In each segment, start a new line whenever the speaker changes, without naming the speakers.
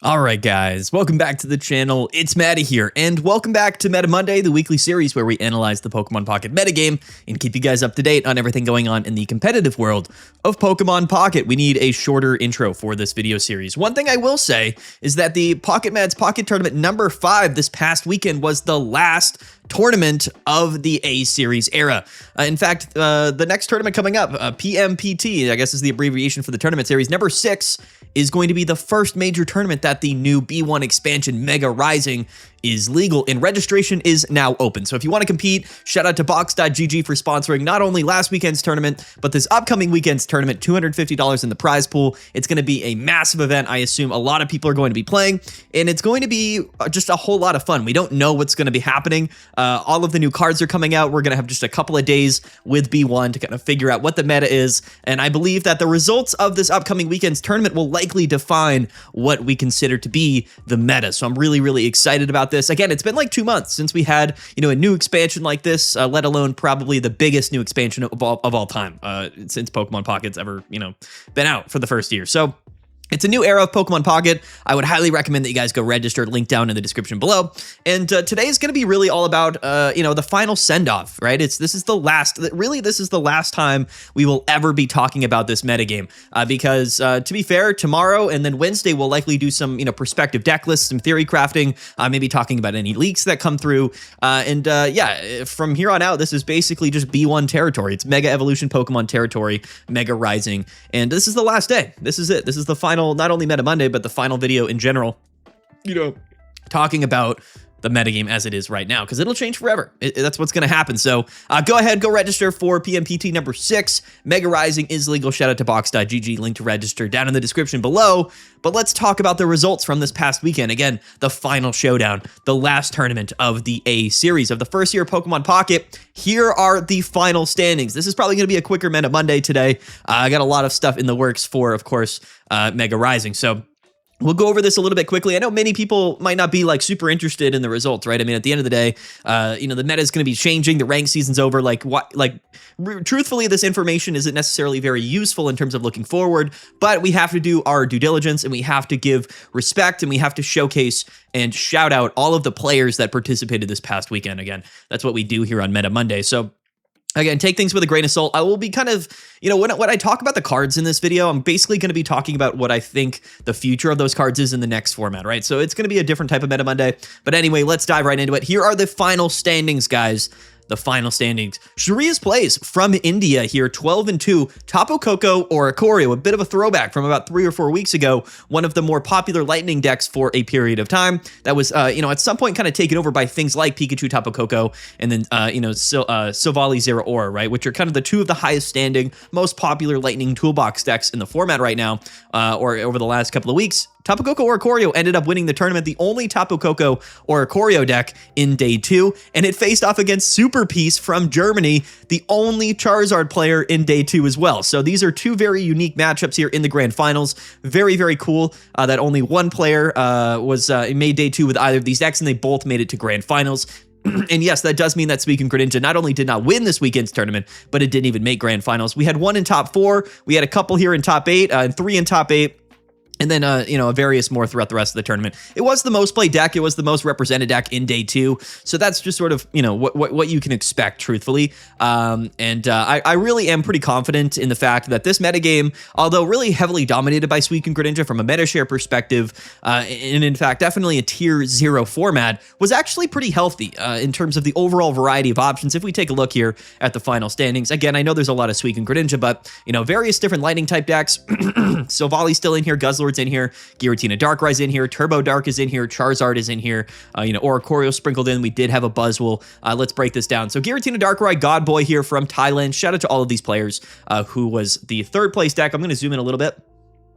Alright guys, welcome back to the channel, it's Matty here, and welcome back to Meta Monday, the weekly series where we analyze the Pokemon Pocket metagame and keep you guys up to date on everything going on in the competitive world of Pokemon Pocket. We need a shorter intro for this video series. One thing I will say is that the Pocket Mads Pocket Tournament number 5 this past weekend was the last tournament of the A-Series era. In fact, the next tournament coming up, PMPT, I guess is the abbreviation for the tournament series, number 6, is going to be the first major tournament that the new B1 expansion Mega Rising is legal, and registration is now open. So if you want to compete, shout out to box.gg for sponsoring not only last weekend's tournament, but this upcoming weekend's tournament, $250 in the prize pool. It's going to be a massive event. I assume a lot of people are going to be playing, and it's going to be just a whole lot of fun. We don't know what's going to be happening. All of the new cards are coming out. We're going to have just a couple of days with B1 to kind of figure out what the meta is, and I believe that the results of this upcoming weekend's tournament will likely define what we consider to be the meta. So I'm really, really excited about this. Again, it's been like 2 months since we had, a new expansion like this, let alone probably the biggest new expansion of all time, since Pokemon Pocket's ever, been out for the first year. So it's a new era of Pokemon Pocket. I would highly recommend that you guys go register, link down in the description below. And today is going to be really all about, the final send-off, right? This is the last time we will ever be talking about this metagame. Because to be fair, tomorrow and then Wednesday, we'll likely do some, perspective deck lists, some theory crafting, maybe talking about any leaks that come through. From here on out, this is basically just B1 territory. It's Mega Evolution Pokemon territory, Mega Rising. And this is the last day. This is it. This is the final, not only Meta Monday, but the final video in general, talking about the metagame as it is right now, because it'll change forever. That's what's going to happen. So go ahead, go register for PMPT number 6. Mega Rising is legal. Shout out to box.gg, link to register down in the description below. But let's talk about the results from this past weekend. Again, the final showdown, the last tournament of the A-Series of the first year of Pokemon Pocket. Here are the final standings. This is probably going to be a quicker Meta Monday today. I got a lot of stuff in the works for, of course, Mega Rising. So we'll go over this a little bit quickly. I know many people might not be like super interested in the results, right? I mean, at the end of the day, the meta is going to be changing. The rank season's over. Truthfully, this information isn't necessarily very useful in terms of looking forward, but we have to do our due diligence and we have to give respect and we have to showcase and shout out all of the players that participated this past weekend. Again, that's what we do here on Meta Monday. So again, take things with a grain of salt. I will be kind of, when I talk about the cards in this video, I'm basically going to be talking about what I think the future of those cards is in the next format, right? So it's going to be a different type of Meta Monday. But anyway, let's dive right into it. Here are the final standings, guys. The final standings. Sharia's plays from India here, 12-2. Tapu Koko or Ikorio, a bit of a throwback from about 3 or 4 weeks ago. One of the more popular lightning decks for a period of time. That was, at some point kind of taken over by things like Pikachu, Tapu Koko, and then, Silvally, Zero Aura, right? Which are kind of the two of the highest standing, most popular lightning toolbox decks in the format right now, or over the last couple of weeks. Tapu Koko or Ikorio ended up winning the tournament, the only Tapu Koko or Ikorio deck in day 2, and it faced off against Super Peace from Germany, the only Charizard player in day 2 as well. So these are two very unique matchups here in the grand finals. Very, very cool that only one player made day 2 with either of these decks, and they both made it to grand finals. And yes, that does mean that Suicune Greninja not only did not win this weekend's tournament, but it didn't even make grand finals. We had one in top 4, we had a couple here in top 8, and 3 in top 8. And then, various more throughout the rest of the tournament. It was the most played deck. It was the most represented deck in day 2. So that's just sort of, what you can expect, truthfully. I really am pretty confident in the fact that this metagame, although really heavily dominated by Suicune Greninja from a meta share perspective, and in fact, definitely a tier 0 format, was actually pretty healthy in terms of the overall variety of options. If we take a look here at the final standings, again, I know there's a lot of Suicune Greninja, but, various different lightning type decks. Silvally's still in here, Guzzlord's in here, Giratina Darkrai's in here, Turbo Dark is in here, Charizard is in here, Ikorio sprinkled in. We did have a Buzzwole. Let's break this down. So Giratina Darkrai, Godboy here from Thailand. Shout out to all of these players who was the 3rd place deck. I'm going to zoom in a little bit.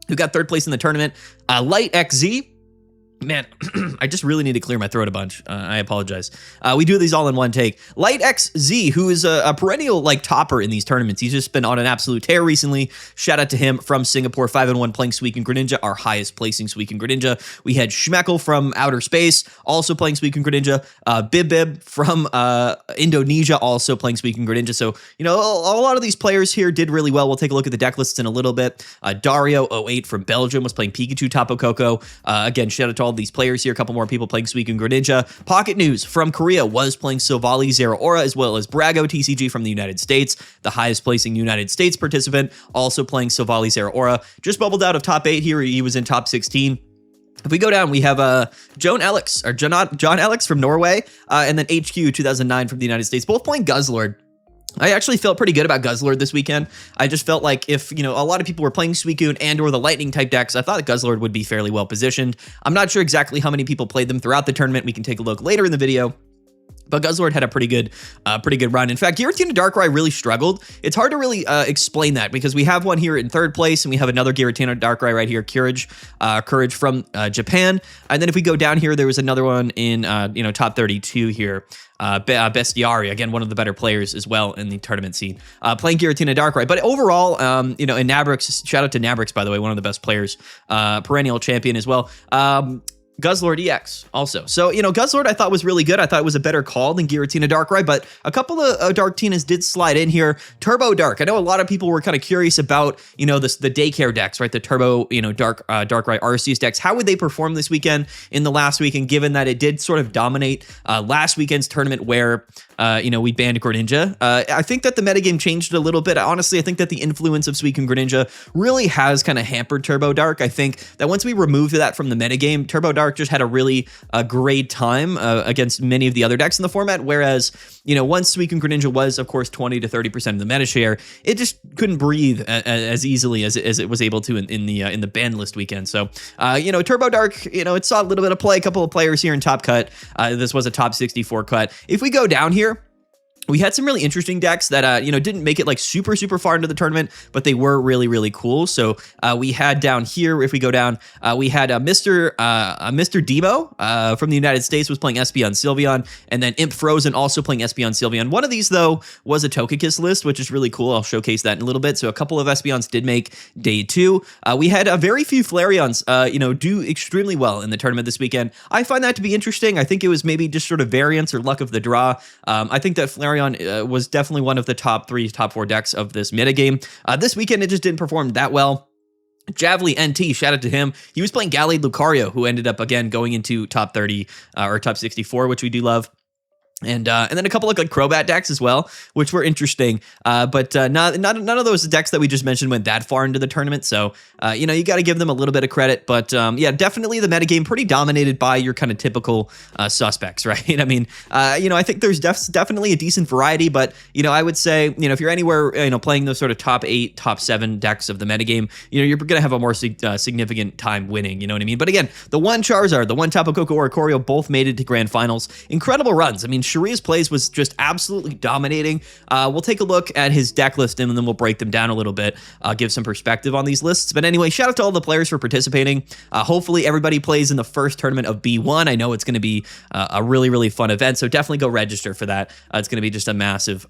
Who got 3rd place in the tournament. Light XZ. Man, I just really need to clear my throat a bunch. I apologize. We do these all in one take. Light XZ, who is a perennial like topper in these tournaments. He's just been on an absolute tear recently. Shout out to him from Singapore, 5-1 playing Suicune Greninja, our highest placing Suicune Greninja. We had Schmeckle from Outer Space, also playing Suicune Greninja. Bib from Indonesia, also playing Suicune Greninja. So, you know, a lot of these players here did really well. We'll take a look at the deck lists in a little bit. Dario08 from Belgium was playing Pikachu Tapu Koko. Again, shout out to all these players here. A couple more people playing Suicune Greninja. Pocket News from Korea was playing Silvally, Zeraora, as well as Brago TCG from the United States, the highest placing United States participant, also playing Silvally, Zeraora. Just bubbled out of top 8 here. He was in top 16. If we go down, we have John Alex from Norway, and then HQ 2009 from the United States, both playing Guzzlord. I actually felt pretty good about Guzzlord this weekend. I just felt like if, you know, a lot of people were playing Suicune and or the lightning type decks, I thought Guzzlord would be fairly well positioned. I'm not sure exactly how many people played them throughout the tournament. We can take a look later in the video. But Guzzlord had a pretty good run. In fact, Giratina Darkrai really struggled. It's hard to really explain that because we have one here in 3rd place and we have another Giratina Darkrai right here, Courage from Japan. And then if we go down here, there was another one in top 32 here. Bestiari, again, one of the better players as well in the tournament scene, playing Giratina Darkrai. But overall, in Nabrix, shout out to Nabrix, by the way, one of the best players, perennial champion as well. Guzzlord EX also. So, Guzzlord I thought was really good. I thought it was a better call than Giratina Darkrai, but a couple of Darktinas did slide in here. Turbo Dark. I know a lot of people were kind of curious about, the Daycare decks, right? The Turbo, Darkrai Arceus decks. How would they perform this weekend in the last weekend, given that it did sort of dominate last weekend's tournament where, we banned Greninja. I think that the metagame changed a little bit. Honestly, I think that the influence of Suicune Greninja really has kind of hampered Turbo Dark. I think that once we removed that from the metagame, Turbo Dark just had a really great time against many of the other decks in the format, whereas, once Suicune Greninja was, of course, 20 to 30% of the meta share, it just couldn't breathe as easily as it was able to in the ban list weekend. So, Turbo Dark, it saw a little bit of play, a couple of players here in top cut. This was a top 64 cut. If we go down here, we had some really interesting decks that, didn't make it like super far into the tournament, but they were really, really cool. So we had down here, if we go down, we had Mr. Demo from the United States was playing Espeon Sylveon, and then Imp Frozen also playing Espeon Sylveon. One of these, though, was a Togekiss list, which is really cool. I'll showcase that in a little bit. So a couple of Espeons did make day 2. We had very few Flareons, do extremely well in the tournament this weekend. I find that to be interesting. I think it was maybe just sort of variance or luck of the draw. I think that Flareon was definitely one of the top 3, top 4 decks of this metagame. This weekend, it just didn't perform that well. Javely NT, shout out to him. He was playing Gallade Lucario, who ended up, again, going into top 30 or top 64, which we do love. And then a couple of like Crobat decks as well, which were interesting. But none of those decks that we just mentioned went that far into the tournament. So, you got to give them a little bit of credit. But yeah, definitely the metagame pretty dominated by your kind of typical suspects, right? I mean, I think there's definitely a decent variety. But, I would say, if you're anywhere, playing those sort of top 8, top 7 decks of the metagame, you're going to have a more significant time winning. You know what I mean? But again, the one Charizard, the one Tapu Koko Oricorio both made it to grand finals. Incredible runs. I mean, Sharia's plays was just absolutely dominating. We'll take a look at his deck list and then we'll break them down a little bit, give some perspective on these lists. But anyway, shout out to all the players for participating. Hopefully everybody plays in the first tournament of B1. I know it's going to be a really, really fun event, so definitely go register for that. It's going to be just a massive,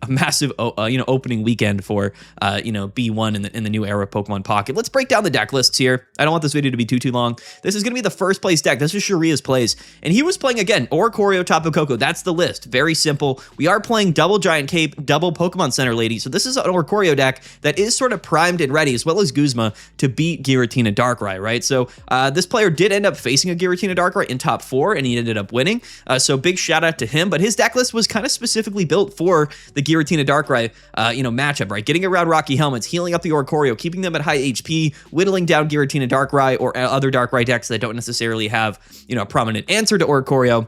opening weekend for, B1 in the new era of Pokemon Pocket. Let's break down the deck lists here. I don't want this video to be too long. This is going to be the first place deck. This is Sharia's plays, and he was playing again Oricorio, Tapu Koko. That's the list. Very simple. We are playing double Giant Cape, double Pokemon Center Lady. So this is an Oricorio deck that is sort of primed and ready, as well as Guzma, to beat Giratina Darkrai, right? So this player did end up facing a Giratina Darkrai in top 4, and he ended up winning. So big shout out to him. But his deck list was kind of specifically built for the Giratina Darkrai, matchup, right? Getting around Rocky Helmets, healing up the Oricorio, keeping them at high HP, whittling down Giratina Darkrai or other Darkrai decks that don't necessarily have, a prominent answer to Oricorio.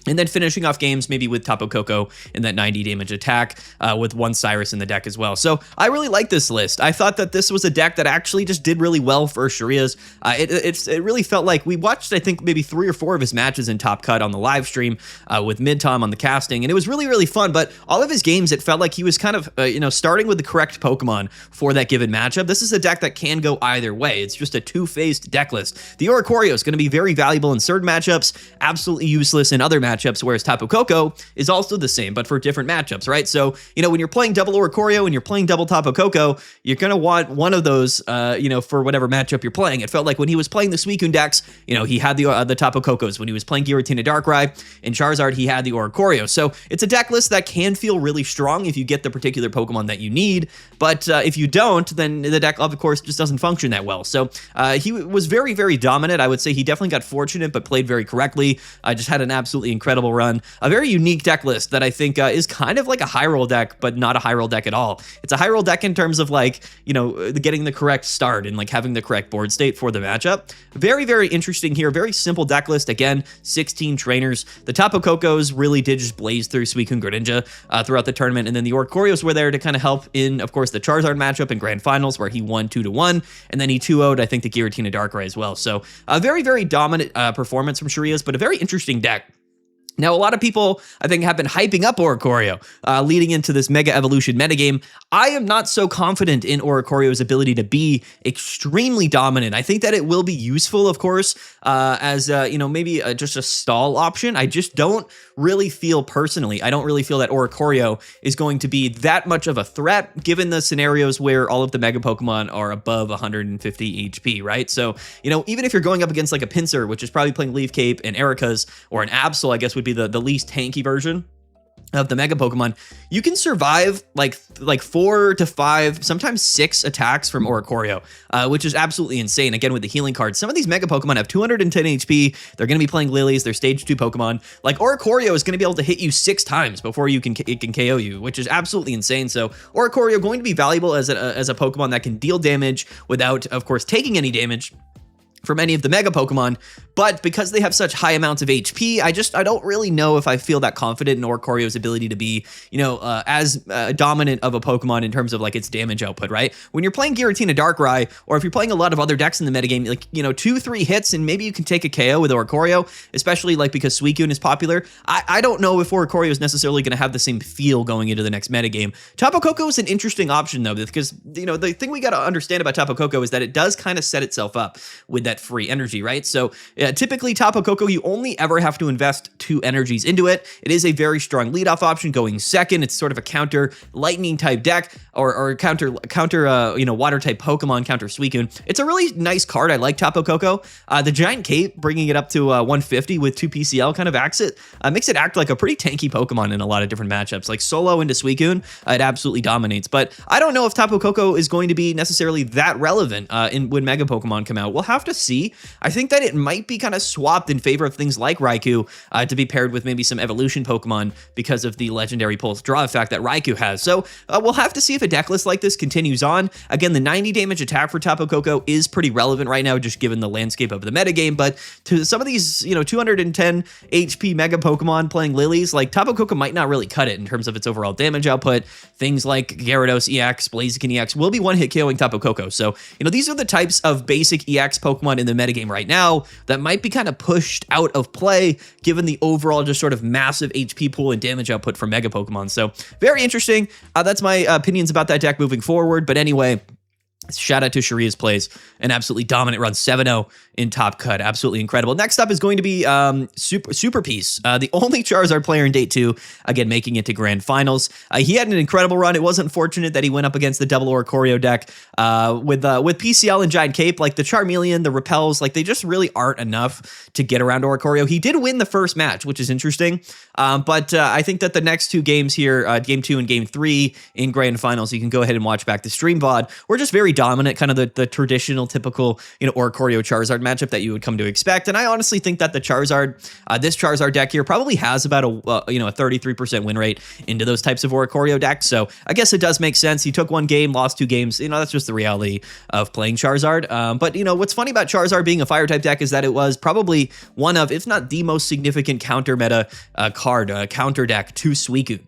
And then finishing off games maybe with Tapu Koko in that 90 damage attack with one Cyrus in the deck as well. So I really like this list. I thought that this was a deck that actually just did really well for Sharia's. It really felt like we watched, I think, maybe 3 or 4 of his matches in Top Cut on the live stream with Mid-Tom on the casting. And it was really, really fun. But all of his games, it felt like he was kind of, starting with the correct Pokemon for that given matchup. This is a deck that can go either way. It's just a two-faced deck list. The Oricorio is going to be very valuable in certain matchups, absolutely useless in other matchups, whereas Tapu Koko is also the same, but for different matchups, right? So, when you're playing double Oricorio and you're playing double Tapu Koko, you're going to want one of those, for whatever matchup you're playing. It felt like when he was playing the Suicune decks, he had the Tapu Kokos. When he was playing Giratina Darkrai and Charizard, he had the Oricorio. So it's a deck list that can feel really strong if you get the particular Pokemon that you need, but if you don't, then the deck, of course, just doesn't function that well. So he was very, very dominant. I would say he definitely got fortunate, but played very correctly. Just had an absolutely incredible run. A very unique deck list that I think is kind of like a high roll deck, but not a high roll deck at all. It's a high roll deck in terms of getting the correct start and having the correct board state for the matchup. Very, very interesting here. Very simple deck list. Again, 16 trainers. The Tapu Kokos really did just blaze through Suicune Greninja throughout the tournament, and then the Oricorios were there to kind of help in, of course, the Charizard matchup in Grand Finals where he won 2-1, and then he 2-0'd, I think, the Giratina Darkrai as well. So a very, very dominant performance from Sharia's, but a very interesting deck. Now, a lot of people, I think, have been hyping up Oricorio leading into this Mega Evolution metagame. I am not so confident in Oricorio's ability to be extremely dominant. I think that it will be useful, of course, as, maybe just a stall option. I just don't really feel personally, I don't really feel that Oricorio is going to be that much of a threat given the scenarios where all of the Mega Pokemon are above 150 HP, right? So, even if you're going up against like a Pinsir, which is probably playing Leaf Cape and Erika's, or an Absol, I guess would be the least tanky version of the Mega Pokemon, you can survive like 4 to 5, sometimes 6 attacks from Oricorio, which is absolutely insane. Again, with the healing cards, some of these Mega Pokemon have 210 HP. They're going to be playing Lilies. They're stage 2 Pokemon. Like Oricorio is going to be able to hit you 6 times before it can KO you, which is absolutely insane. So Oricorio going to be valuable as a Pokemon that can deal damage without, of course, taking any damage from any of the Mega Pokemon, but because they have such high amounts of HP, I don't really know if I feel that confident in Oricorio's ability to be, as dominant of a Pokemon in terms of like its damage output, right? When you're playing Giratina Darkrai, or if you're playing a lot of other decks in the metagame, 2-3 hits and maybe you can take a KO with Oricorio, especially because Suicune is popular. I don't know if Oricorio is necessarily going to have the same feel going into the next metagame. Tapu Koko is an interesting option though, because the thing we got to understand about Tapu Koko is that it does kind of set itself up with that free energy, right? So typically Tapu Koko, you only ever have to invest 2 energies into it. It is a very strong leadoff option going second. It's sort of a counter lightning type deck or counter water type Pokemon, counter Suicune. It's a really nice card. I like Tapu Koko. The Giant Cape, bringing it up to 150 with 2 PCL kind of makes it act like a pretty tanky Pokemon in a lot of different matchups. Like solo into Suicune, it absolutely dominates. But I don't know if Tapu Koko is going to be necessarily that relevant when Mega Pokemon come out. We'll have to see. I think that it might be kind of swapped in favor of things like Raikou to be paired with maybe some evolution Pokemon because of the legendary pulse draw effect that Raikou has. So we'll have to see if a deck list like this continues on. Again, the 90 damage attack for Tapu Koko is pretty relevant right now, just given the landscape of the metagame. But to some of these, 210 HP Mega Pokemon playing Lilies, like Tapu Koko might not really cut it in terms of its overall damage output. Things like Gyarados EX, Blaziken EX will be one-hit KOing Tapu Koko. So, these are the types of basic EX Pokemon in the metagame right now that might be kind of pushed out of play given the overall just sort of massive HP pool and damage output from Mega Pokemon. So very interesting. That's my opinions about that deck moving forward. But anyway, shout out to Sharia's plays, an absolutely dominant run, 7-0 in Top Cut, absolutely incredible. Next up is going to be Super Piece, the only Charizard player in Day 2, again making it to Grand Finals. He had an incredible run. It was unfortunate that he went up against the double Oricorio deck with PCL and Giant Cape, like the Charmeleon, the Repels, like they just really aren't enough to get around Oricorio. He did win the first match, which is interesting, but I think that the next 2 games here, Game 2 and Game 3 in Grand Finals, you can go ahead and watch back the stream VOD, were just very dominant, kind of the traditional, typical, Oricorio Charizard matchup that you would come to expect. And I honestly think that the Charizard, this Charizard deck here probably has about a 33% win rate into those types of Oricorio decks. So I guess it does make sense. He took one game, lost 2 games. That's just the reality of playing Charizard. But what's funny about Charizard being a fire type deck is that it was probably one of, if not the most significant counter meta counter deck to Suicune.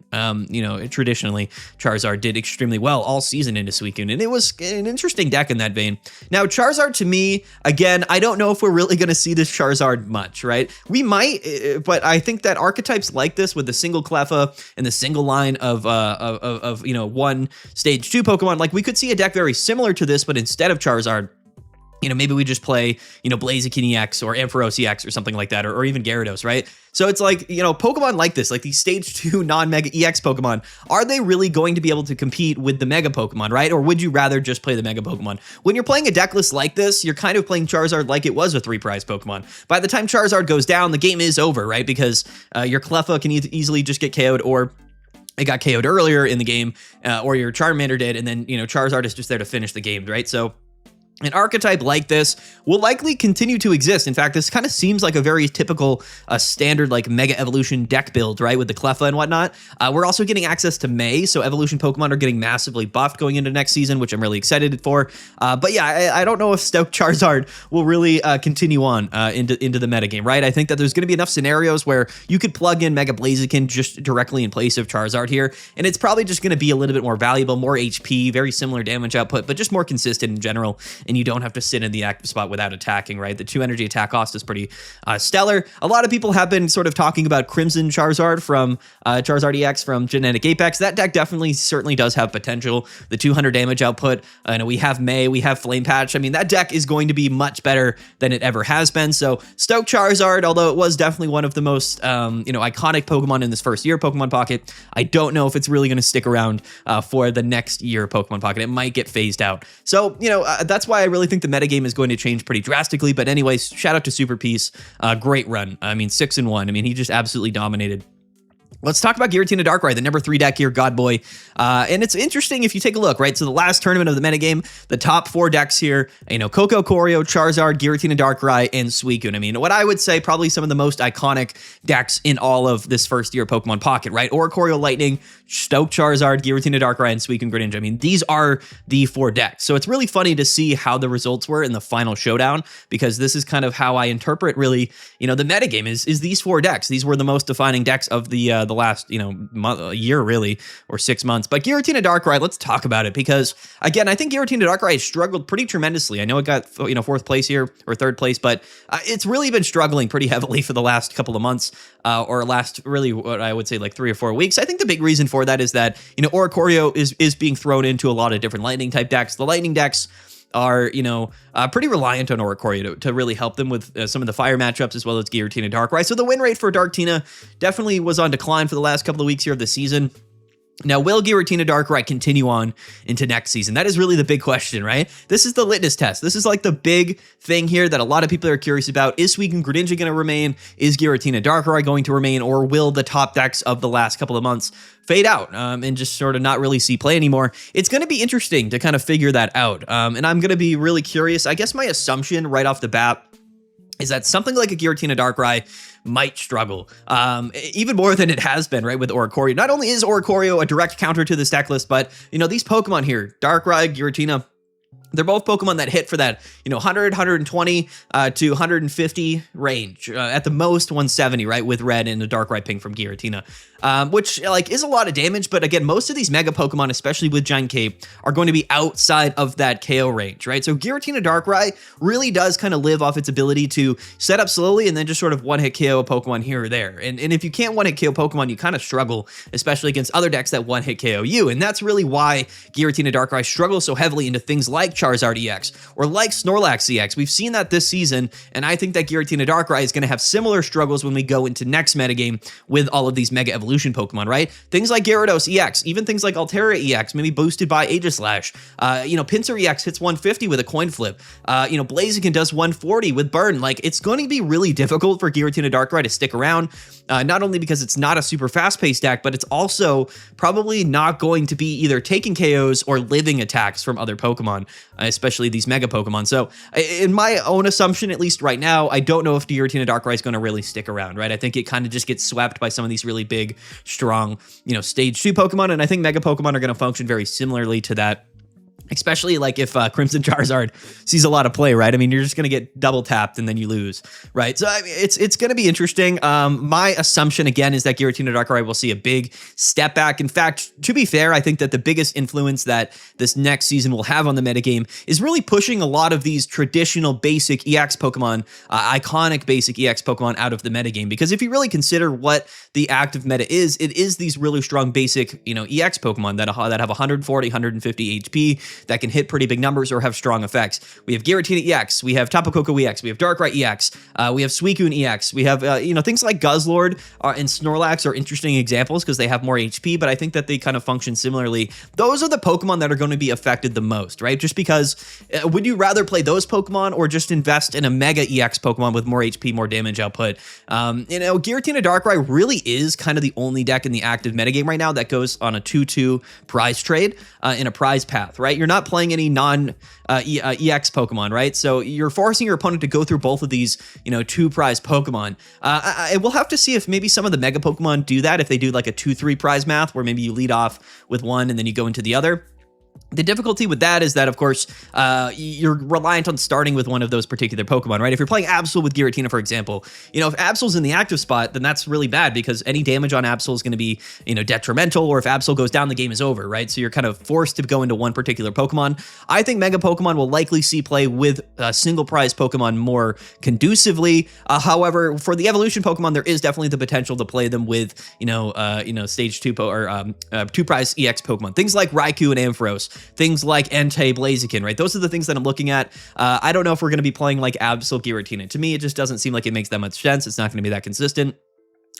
Traditionally Charizard did extremely well all season into Suicune, and it was an interesting deck in that vein. Now Charizard, to me, again, I don't know if we're really going to see this Charizard much, right? We might, but I think that archetypes like this with the single Cleffa and the single line of one stage 2 Pokemon, like we could see a deck very similar to this, but instead of Charizard, maybe we just play, Blaziken EX or Ampharos EX or something like that, or even Gyarados, right? So it's like, Pokemon like this, like these stage 2 non-Mega EX Pokemon, are they really going to be able to compete with the Mega Pokemon, right? Or would you rather just play the Mega Pokemon? When you're playing a deck list like this, you're kind of playing Charizard like it was a 3-prize Pokemon. By the time Charizard goes down, the game is over, right? Because your Cleffa can easily just get KO'd, or it got KO'd earlier in the game, or your Charmander did, and then, Charizard is just there to finish the game, right? So an archetype like this will likely continue to exist. In fact, this kind of seems like a very typical standard like Mega Evolution deck build, right, with the Cleffa and whatnot. We're also getting access to May, so Evolution Pokemon are getting massively buffed going into next season, which I'm really excited for. But yeah, I don't know if Stoke Charizard will really continue on into the metagame, right? I think that there's going to be enough scenarios where you could plug in Mega Blaziken just directly in place of Charizard here, and it's probably just going to be a little bit more valuable, more HP, very similar damage output, but just more consistent in general. And you don't have to sit in the active spot without attacking, right? The 2 energy attack cost is pretty stellar. A lot of people have been sort of talking about Crimson Charizard from Charizard EX from Genetic Apex. That deck certainly does have potential. The 200 damage output, we have May, we have Flame Patch. I mean, that deck is going to be much better than it ever has been. So Stoke Charizard, although it was definitely one of the most, iconic Pokemon in this first year Pokemon Pocket, I don't know if it's really going to stick around for the next year Pokemon Pocket. It might get phased out. So, that's why I really think the metagame is going to change pretty drastically. But anyways, shout out to Super Peace. Great run. I mean, 6-1. I mean, he just absolutely dominated. Let's talk about Giratina Darkrai, the number 3 deck here, God Boy. And it's interesting if you take a look, right? So the last tournament of the metagame, the top 4 decks here, Coco Corio, Charizard, Giratina Darkrai, and Suicune. I mean, what I would say probably some of the most iconic decks in all of this first year Pokemon Pocket, right? Oricorio Lightning, Stoke Charizard, Giratina Darkrai, and Suicune Greninja. I mean, these are the 4 decks. So it's really funny to see how the results were in the final showdown, because this is kind of how I interpret really, the metagame is these 4 decks. These were the most defining decks of the last, year really, or 6 months. But Giratina Darkrai, let's talk about it, because again, I think Giratina Darkrai has struggled pretty tremendously. I know it got, 4th place here, or 3rd place, but it's really been struggling pretty heavily for the last couple of months, or last really, what I would say like 3 or 4 weeks. I think the big reason for that is that, Oricorio is being thrown into a lot of different lightning type decks. The lightning decks are, pretty reliant on Oricorio to really help them with some of the fire matchups, as well as Giratina Darkrai. So the win rate for Darktina definitely was on decline for the last couple of weeks here of the season. Now, will Giratina Darkrai continue on into next season? That is really the big question, right? This is the litmus test. This is like the big thing here that a lot of people are curious about. Is Suicune Greninja going to remain? Is Giratina Darkrai going to remain? Or will the top decks of the last couple of months fade out and just sort of not really see play anymore? It's going to be interesting to kind of figure that out. And I'm going to be really curious. I guess my assumption right off the bat is that something like a Giratina Darkrai might struggle, even more than it has been, right, with Oricorio. Not only is Oricorio a direct counter to this deck list, but, these Pokemon here, Darkrai, Giratina, they're both Pokemon that hit for that, 100, 120 to 150 range, at the most 170, right, with red and a Darkrai ping from Giratina, which is a lot of damage. But again, most of these Mega Pokemon, especially with Giant Cape, are going to be outside of that KO range, right? So Giratina Darkrai really does kind of live off its ability to set up slowly and then just sort of one-hit KO a Pokemon here or there. And if you can't one-hit KO Pokemon, you kind of struggle, especially against other decks that one-hit KO you. And that's really why Giratina Darkrai struggles so heavily into things like Charizard EX or like Snorlax EX. We've seen that this season, and I think that Giratina Darkrai is going to have similar struggles when we go into next metagame with all of these Mega Evolution Pokemon, right? Things like Gyarados EX, even things like Altera EX, maybe boosted by Aegislash. Pinsir EX hits 150 with a coin flip. Blaziken does 140 with Burn. Like, it's going to be really difficult for Giratina Darkrai to stick around, not only because it's not a super fast-paced deck, but it's also probably not going to be either taking KOs or living attacks from other Pokemon. especially these Mega Pokemon. So in my own assumption, at least right now, I don't know if Giratina Darkrai is going to really stick around, right? I think it kind of just gets swept by some of these really big, strong, stage 2 Pokemon, and I think Mega Pokemon are going to function very similarly to that. Especially like if Crimson Charizard sees a lot of play, right? I mean, you're just going to get double tapped and then you lose, right? So I mean, it's going to be interesting. My assumption again is that Giratina Darkrai will see a big step back. In fact, to be fair, I think that the biggest influence that this next season will have on the metagame is really pushing a lot of these traditional basic EX Pokemon, iconic basic EX Pokemon out of the metagame. Because if you really consider what the active meta is, it is these really strong basic, EX Pokemon that have 140, 150 HP, that can hit pretty big numbers or have strong effects. We have Giratina EX, we have Tapu Koko EX, we have Darkrai EX, we have Suicune EX, we have, things like Guzzlord and Snorlax are interesting examples because they have more HP, but I think that they kind of function similarly. Those are the Pokemon that are going to be affected the most, right? Just because, would you rather play those Pokemon or just invest in a Mega EX Pokemon with more HP, more damage output? Giratina Darkrai really is kind of the only deck in the active metagame right now that goes on a 2-2 prize trade in a prize path, right? You're not playing any non-EX Pokemon, right? So you're forcing your opponent to go through both of these, 2 prize Pokemon. I will have to see if maybe some of the Mega Pokemon do that, if they do like a 2-3 prize math, where maybe you lead off with one and then you go into the other. The difficulty with that is that, of course, you're reliant on starting with one of those particular Pokemon, right? If you're playing Absol with Giratina, for example, if Absol's in the active spot, then that's really bad because any damage on Absol is going to be, detrimental, or if Absol goes down, the game is over, right? So you're kind of forced to go into one particular Pokemon. I think Mega Pokemon will likely see play with single prize Pokemon more conducively. However, for the evolution Pokemon, there is definitely the potential to play them with, stage 2 or 2 prize EX Pokemon. Things like Raikou and Ampharos. Things like Entei, Blaziken, right? Those are the things that I'm looking at. I don't know if we're going to be playing like Absol Giratina. To me, it just doesn't seem like it makes that much sense. It's not going to be that consistent.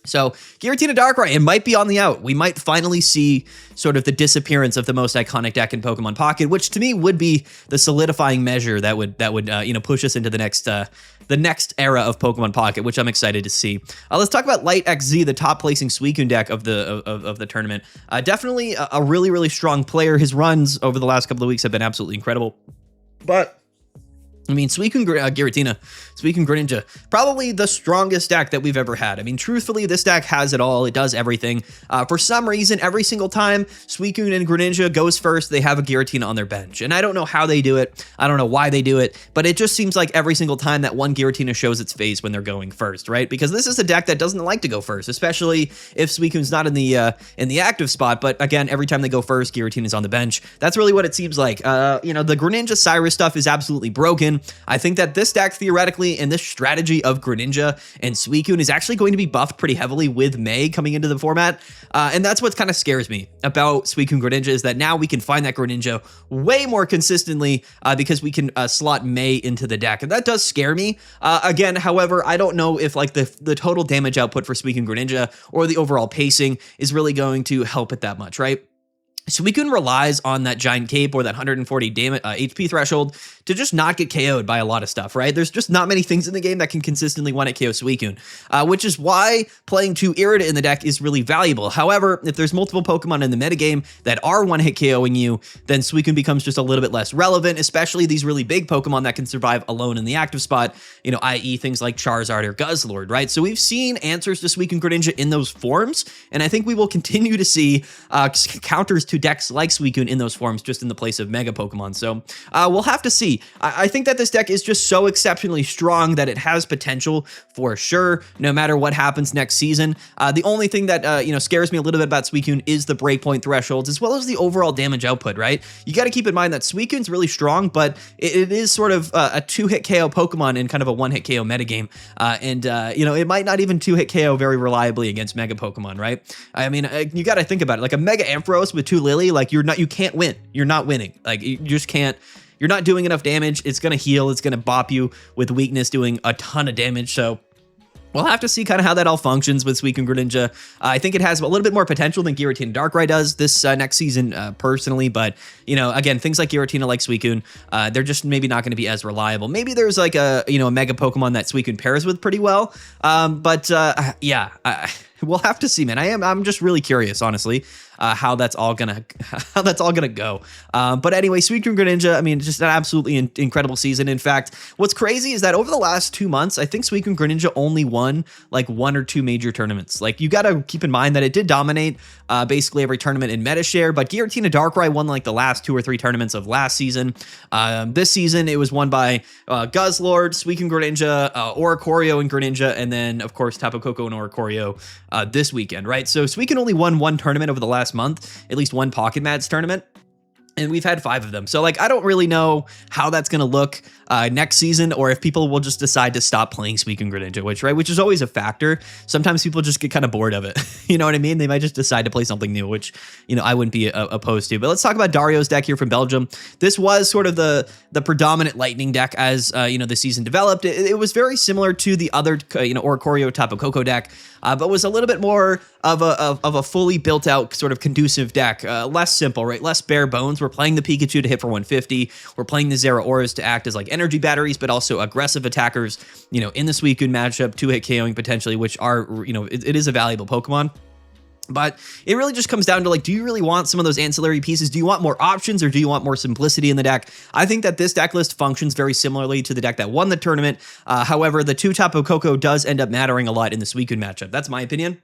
So Giratina Darkrai, it might be on the out. We might finally see sort of the disappearance of the most iconic deck in Pokemon Pocket, which to me would be the solidifying measure that would push us into the next era of Pokemon Pocket, which I'm excited to see. Let's talk about Light XZ, the top placing Suicune deck of the tournament. Definitely a really, really strong player. His runs over the last couple of weeks have been absolutely incredible. But I mean, Suicune Giratina, Suicune Greninja, probably the strongest deck that we've ever had. I mean, truthfully, this deck has it all. It does everything. For some reason, every single time Suicune and Greninja goes first, they have a Giratina on their bench. And I don't know how they do it. I don't know why they do it. But it just seems like every single time that one Giratina shows its face when they're going first, right? Because this is a deck that doesn't like to go first, especially if Suicune's not in the active spot. But again, every time they go first, Giratina's on the bench. That's really what it seems like. The Greninja Cyrus stuff is absolutely broken. I think that this deck theoretically and this strategy of Greninja and Suicune is actually going to be buffed pretty heavily with May coming into the format. And that's what kind of scares me about Suicune Greninja, is that now we can find that Greninja way more consistently because we can slot May into the deck. And that does scare me. Again, however, I don't know if like the total damage output for Suicune Greninja or the overall pacing is really going to help it that much, right? Suicune relies on that giant cape or that 140 HP threshold to just not get KO'd by a lot of stuff, right? There's just not many things in the game that can consistently one-hit KO Suicune, which is why playing 2 Irida in the deck is really valuable. However, if there's multiple Pokemon in the metagame that are one-hit KOing you, then Suicune becomes just a little bit less relevant, especially these really big Pokemon that can survive alone in the active spot, i.e. things like Charizard or Guzzlord, right? So we've seen answers to Suicune Greninja in those forms, and I think we will continue to see counters to decks like Suicune in those forms, just in the place of Mega Pokemon. So we'll have to see. I think that this deck is just so exceptionally strong that it has potential for sure, no matter what happens next season. The only thing that scares me a little bit about Suicune is the breakpoint thresholds, as well as the overall damage output, right? You got to keep in mind that Suicune's really strong, but it is sort of a 2-hit KO Pokemon in kind of a 1-hit KO metagame. It might not even 2-hit KO very reliably against Mega Pokemon, right? I mean, you got to think about it. Like a Mega Ampharos with 2 Lily, like you can't win. You're not winning. Like you just can't. You're not doing enough damage. It's going to heal. It's going to bop you with weakness doing a ton of damage. So we'll have to see kind of how that all functions with Suicune Greninja. I think it has a little bit more potential than Giratina Darkrai does this next season, personally. But, again, things like Giratina, like Suicune, they're just maybe not going to be as reliable. Maybe there's like a Mega Pokemon that Suicune pairs with pretty well. We'll have to see, man. I'm just really curious, honestly. how that's all gonna go. But anyway, Suicune Greninja, I mean, just an absolutely incredible season. In fact, what's crazy is that over the last 2 months, I think Suicune Greninja only won like 1 or 2 major tournaments. Like, you got to keep in mind that it did dominate basically every tournament in meta share, but Giratina Darkrai won like the last 2 or 3 tournaments of last season. This season, it was won by Guzzlord, Suicune Greninja, Oricorio and Greninja, and then, of course, Tapu Koko and Oricorio this weekend, right? So Suicune only won 1 tournament over the last month, at least 1 Pocket Mads tournament. And we've had 5 of them. So, like, I don't really know how that's going to look next season, or if people will just decide to stop playing Suicune Greninja, which is always a factor. Sometimes people just get kind of bored of it. You know what I mean? They might just decide to play something new, which, you know, I wouldn't be opposed to. But let's talk about Dario's deck here from Belgium. This was sort of the predominant Lightning deck as, you know, the season developed. It was very similar to the other, you know, Oricorio Tapu Koko deck, but was a little bit more of a fully built out sort of conducive deck, less simple, right? Less bare bones. We're playing the Pikachu to hit for 150. We're playing the Zeraoras to act as like energy batteries, but also aggressive attackers, you know, in the Suicune matchup, 2-hit KOing potentially, which are, you know, it is a valuable Pokemon. But it really just comes down to, like, do you really want some of those ancillary pieces? Do you want more options, or do you want more simplicity in the deck? I think that this deck list functions very similarly to the deck that won the tournament. However, the 2 Tapu Koko does end up mattering a lot in the Suicune matchup. That's my opinion.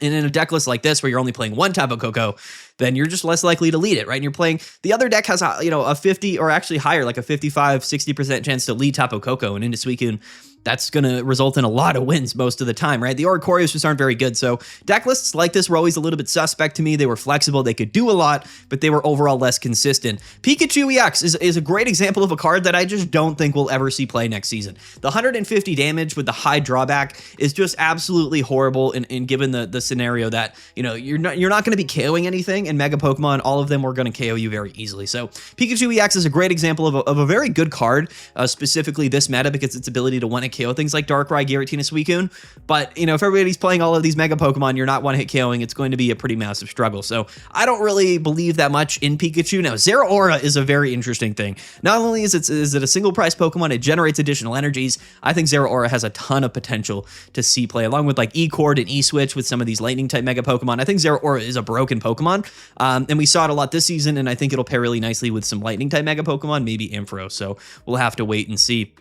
And in a deck list like this, where you're only playing 1 Tapu Koko, then you're just less likely to lead it, right? And you're playing, the other deck has, you know, a 50 or actually higher, like a 55, 60% chance to lead Tapu Koko, and into Suicune, that's going to result in a lot of wins most of the time, right? The Oricorios just aren't very good. So deck lists like this were always a little bit suspect to me. They were flexible. They could do a lot, but they were overall less consistent. Pikachu EX is a great example of a card that I just don't think we'll ever see play next season. The 150 damage with the high drawback is just absolutely horrible in given the scenario that, you know, you're not going to be KOing anything, and Mega Pokemon, all of them were going to KO you very easily. So Pikachu EX is a great example of a very good card, specifically this meta, because its ability to one-hit KO things like Darkrai, Giratina, Suicune. But, you know, if everybody's playing all of these Mega Pokemon, you're not one-hit KOing, it's going to be a pretty massive struggle. So I don't really believe that much in Pikachu. Now, Zeraora is a very interesting thing. Not only is it a single price Pokemon, it generates additional energies. I think Zeraora has a ton of potential to see play, along with like E-Cord and E-Switch with some of these lightning type Mega Pokemon. I think Zeraora is a broken Pokemon, and we saw it a lot this season, and I think it'll pair really nicely with some lightning type Mega Pokemon, maybe Ampharos. So we'll have to wait and see.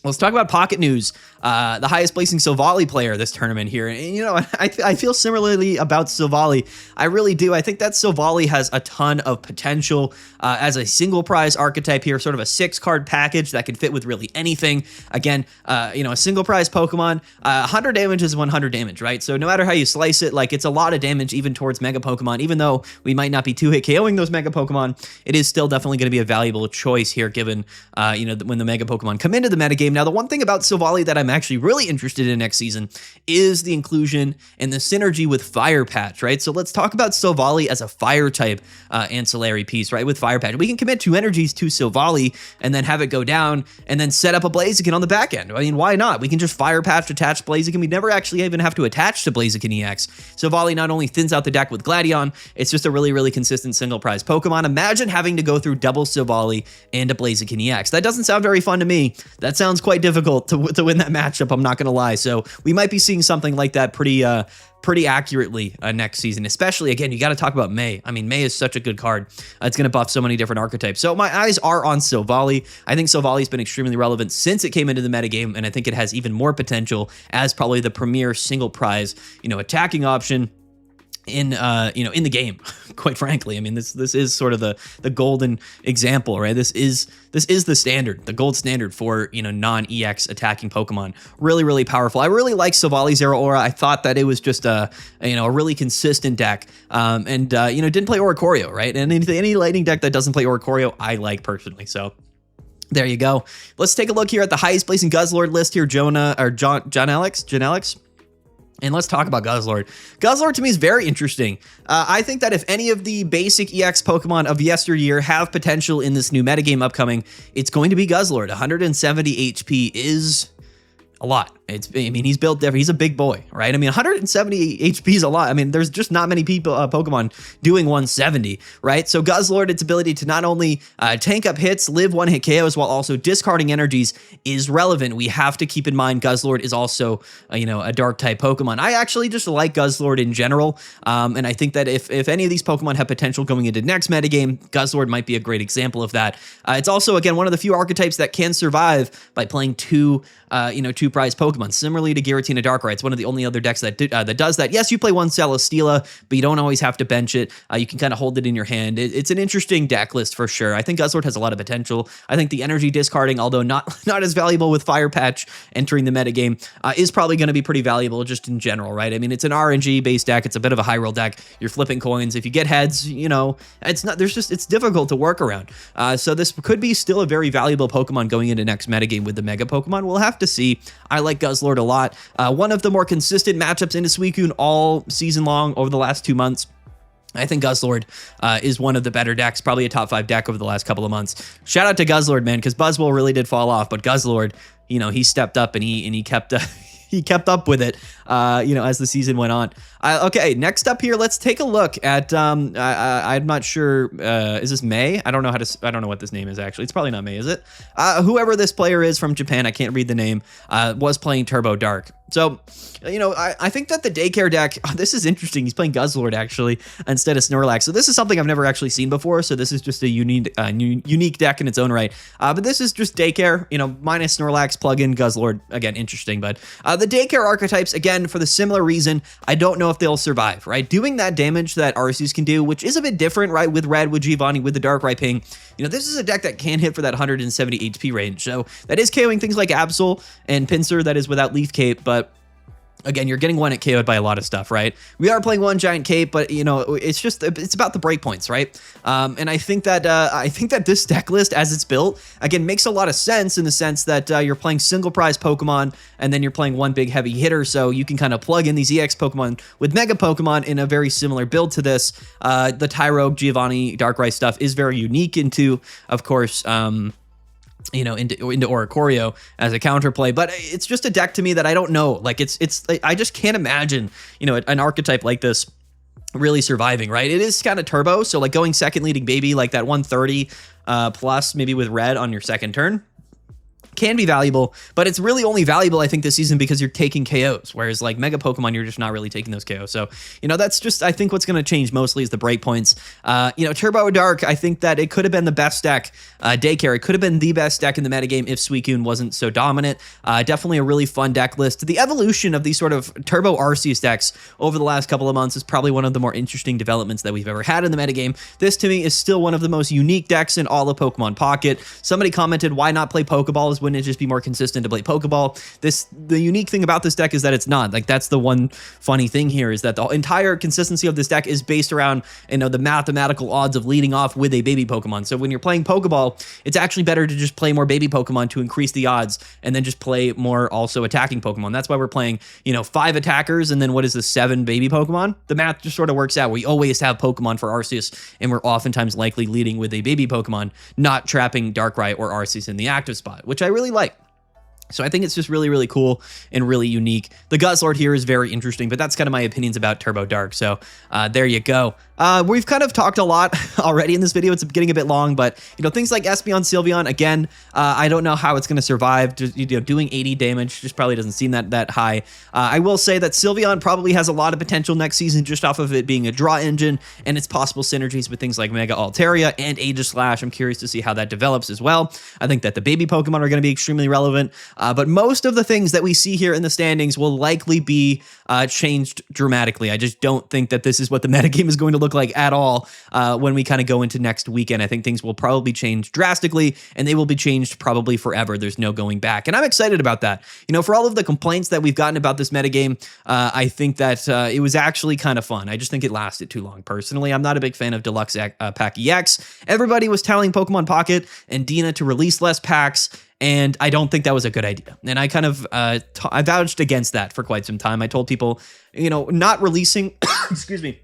Let's talk about Pocket news. The highest placing Silvally player this tournament here. And, you know, I feel similarly about Silvally. I really do. I think that Silvally has a ton of potential as a single prize archetype here, sort of a 6-card package that can fit with really anything. Again, you know, a single prize Pokemon, 100 damage is 100 damage, right? So no matter how you slice it, like, it's a lot of damage even towards Mega Pokemon. Even though we might not be 2-hit KOing those Mega Pokemon, it is still definitely going to be a valuable choice here, given, you know, when the Mega Pokemon come into the metagame. Now, the one thing about Silvally that I'm actually really interested in next season is the inclusion and the synergy with Fire Patch, right? So let's talk about Silvally as a fire type ancillary piece, right? With Fire Patch, we can commit 2 energies to Silvally and then have it go down and then set up a Blaziken on the back end. I mean, why not? We can just Fire Patch, attach Blaziken. We never actually even have to attach to Blaziken EX. Silvally not only thins out the deck with Gladion, it's just a really, really consistent single prize Pokemon. Imagine having to go through double Silvally and a Blaziken EX. That doesn't sound very fun to me. That sounds quite difficult to win that matchup, I'm not going to lie. So we might be seeing something like that pretty accurately next season, especially, again, you got to talk about May. I mean, May is such a good card. It's going to buff so many different archetypes. So my eyes are on Silvally. I think Silvally's been extremely relevant since it came into the metagame, and I think it has even more potential as probably the premier single prize, you know, attacking option in you know, in the game, quite frankly. I mean, this is sort of the golden example, right? This is the standard, the gold standard for, you know, non-EX attacking Pokemon. Really, really powerful. I really like Silvally Zeraora. I thought that it was just a really consistent deck, and you know, didn't play Oricorio, right? And any lightning deck that doesn't play Oricorio, I like personally. So there you go. Let's take a look here at the highest placing Guzzlord list here, John Alex. And let's talk about Guzzlord. Guzzlord to me is very interesting. I think that if any of the basic EX Pokemon of yesteryear have potential in this new metagame upcoming, it's going to be Guzzlord. 170 HP is a lot. I mean, he's built different. He's a big boy, right? I mean, 170 HP is a lot. I mean, there's just not many people, Pokemon doing 170, right? So Guzzlord, its ability to not only tank up hits, live one-hit KOs, while also discarding energies is relevant. We have to keep in mind Guzzlord is also, a dark-type Pokemon. I actually just like Guzzlord in general, and I think that if any of these Pokemon have potential going into next metagame, Guzzlord might be a great example of that. It's also, again, one of the few archetypes that can survive by playing two prize Pokemon. Similarly to Giratina Darkrai, it's one of the only other decks that does that. Yes, you play one Celesteela, but you don't always have to bench it. You can kind of hold it in your hand. It's an interesting deck list for sure. I think Guzzlord has a lot of potential. I think the energy discarding, although not as valuable with Fire Patch entering the metagame, is probably going to be pretty valuable just in general, right? I mean, it's an RNG based deck. It's a bit of a high roll deck. You're flipping coins. If you get heads, it's difficult to work around. So this could be still a very valuable Pokemon going into next metagame with the Mega Pokemon. We'll have to see. I like Guzzlord a lot. One of the more consistent matchups into Suicune all season long over the last 2 months. I think Guzzlord is one of the better decks, probably a top 5 deck over the last couple of months. Shout out to Guzzlord, man, because Buzzwole really did fall off, but Guzzlord, he stepped up and he kept he kept up with it, as the season went on. Okay, next up here, let's take a look at. I'm not sure. Is this May? I don't know what this name is actually. It's probably not May, is it? Whoever this player is from Japan, I can't read the name. Was playing Turbo Dark. So, I think that the Daycare deck, this is interesting. He's playing Guzzlord actually instead of Snorlax. So this is something I've never actually seen before. So this is just a unique deck in its own right. But this is just Daycare, minus Snorlax, plug-in Guzzlord. Again, interesting. But the Daycare archetypes, again, for the similar reason, I don't know if they'll survive, right? Doing that damage that Arceus can do, which is a bit different, right? With Red, with Giovanni, with the Darkrai Ping. This is a deck that can hit for that 170 HP range. So that is KOing things like Absol and Pinsir, that is without Leaf Cape, but again, you're getting one at KO'd by a lot of stuff, right? We are playing one giant cape, but it's about the breakpoints, right? And I think that this deck list, as it's built, again, makes a lot of sense in the sense that you're playing single prize Pokemon, and then you're playing one big heavy hitter, so you can kind of plug in these EX Pokemon with Mega Pokemon in a very similar build to this. The Tyrogue, Giovanni, Darkrai stuff is very unique into, of course, into Oricorio as a counterplay, but it's just a deck to me that I don't know. Like I just can't imagine, an archetype like this really surviving, right? It is kind of turbo, so like going second leading baby, like that 130 plus maybe with red on your second turn can be valuable, but it's really only valuable, I think, this season because you're taking KOs, whereas like Mega Pokemon, you're just not really taking those KOs. So, that's just, I think what's going to change mostly is the breakpoints. Turbo Dark, I think that it could have been the best deck. Daycare, it could have been the best deck in the metagame if Suicune wasn't so dominant. Definitely a really fun deck list. The evolution of these sort of Turbo Arceus decks over the last couple of months is probably one of the more interesting developments that we've ever had in the metagame. This, to me, is still one of the most unique decks in all of Pokemon Pocket. Somebody commented, why not play Pokeballs? Wouldn't it just be more consistent to play Pokeball? The unique thing about this deck is that it's not. Like, that's the one funny thing here, is that the entire consistency of this deck is based around, the mathematical odds of leading off with a baby Pokemon. So when you're playing Pokeball, it's actually better to just play more baby Pokemon to increase the odds, and then just play more also attacking Pokemon. That's why we're playing, 5 attackers, and then what is the 7 baby Pokemon? The math just sort of works out. We always have Pokemon for Arceus, and we're oftentimes likely leading with a baby Pokemon, not trapping Darkrai or Arceus in the active spot, which I really like. So I think it's just really, really cool and really unique. The Guzzlord here is very interesting, but that's kind of my opinions about Turbo Dark. So there you go. We've kind of talked a lot already in this video. It's getting a bit long, but things like Espeon, Sylveon, again, I don't know how it's going to survive. Just, doing 80 damage just probably doesn't seem that high. I will say that Sylveon probably has a lot of potential next season just off of it being a draw engine and its possible synergies with things like Mega Altaria and Aegislash. I'm curious to see how that develops as well. I think that the baby Pokemon are going to be extremely relevant. But most of the things that we see here in the standings will likely be changed dramatically. I just don't think that this is what the metagame is going to look like at all when we kind of go into next weekend. I think things will probably change drastically, and they will be changed probably forever. There's no going back. And I'm excited about that. For all of the complaints that we've gotten about this metagame, I think that it was actually kind of fun. I just think it lasted too long. Personally, I'm not a big fan of Deluxe Pack EX. Everybody was telling Pokemon Pocket and Dina to release less packs, and I don't think that was a good idea. And I kind of, I vouched against that for quite some time. I told people, not releasing, excuse me,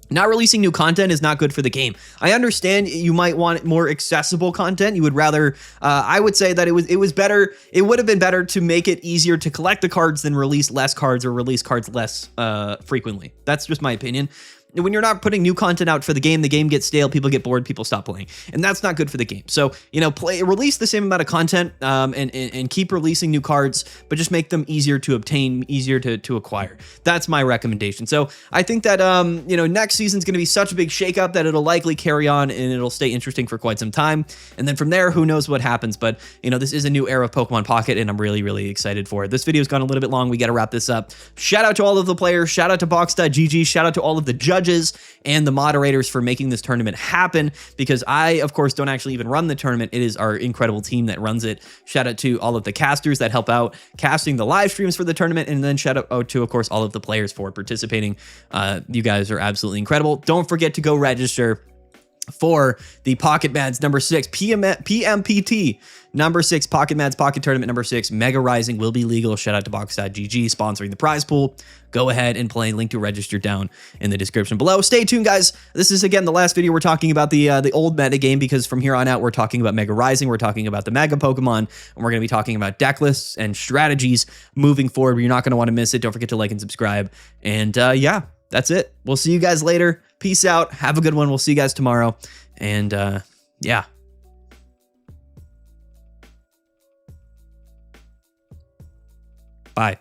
Not releasing new content is not good for the game. I understand you might want more accessible content. You would rather, I would say that it was better. It would have been better to make it easier to collect the cards than release less cards or release cards less frequently. That's just my opinion. When you're not putting new content out for the game gets stale, people get bored, people stop playing, and that's not good for the game. So, you know, release the same amount of content and keep releasing new cards, but just make them easier to obtain, easier to acquire. That's my recommendation. So I think that, you know, next season's going to be such a big shakeup that it'll likely carry on and it'll stay interesting for quite some time. And then from there, who knows what happens. But, you know, this is a new era of Pokemon Pocket, and I'm really, really excited for it. This video's gone a little bit long. We got to wrap this up. Shout out to all of the players. Shout out to Box.gg. Shout out to all of the judges and the moderators for making this tournament happen, because I, of course, don't actually even run the tournament. It is our incredible team that runs it. Shout out to all of the casters that help out casting the live streams for the tournament, and then shout out to, of course, all of the players for participating. You guys are absolutely incredible. Don't forget to go register for the Pocket Mads number 6 PMPT number 6 Pocket Mads Pocket Tournament number 6. Mega Rising will be legal. Shout out to Box.gg sponsoring the prize pool. Go ahead and play. Link to register down in the description below. Stay tuned, guys. This is again the last video. We're talking about the old meta game, because from here on out we're talking about Mega Rising. We're talking about the Mega Pokemon, and we're going to be talking about deck lists and strategies moving forward. You're not going to want to miss it. Don't forget to like and subscribe. And yeah, that's it. We'll see you guys later. Peace out. Have a good one. We'll see you guys tomorrow. And yeah. Bye.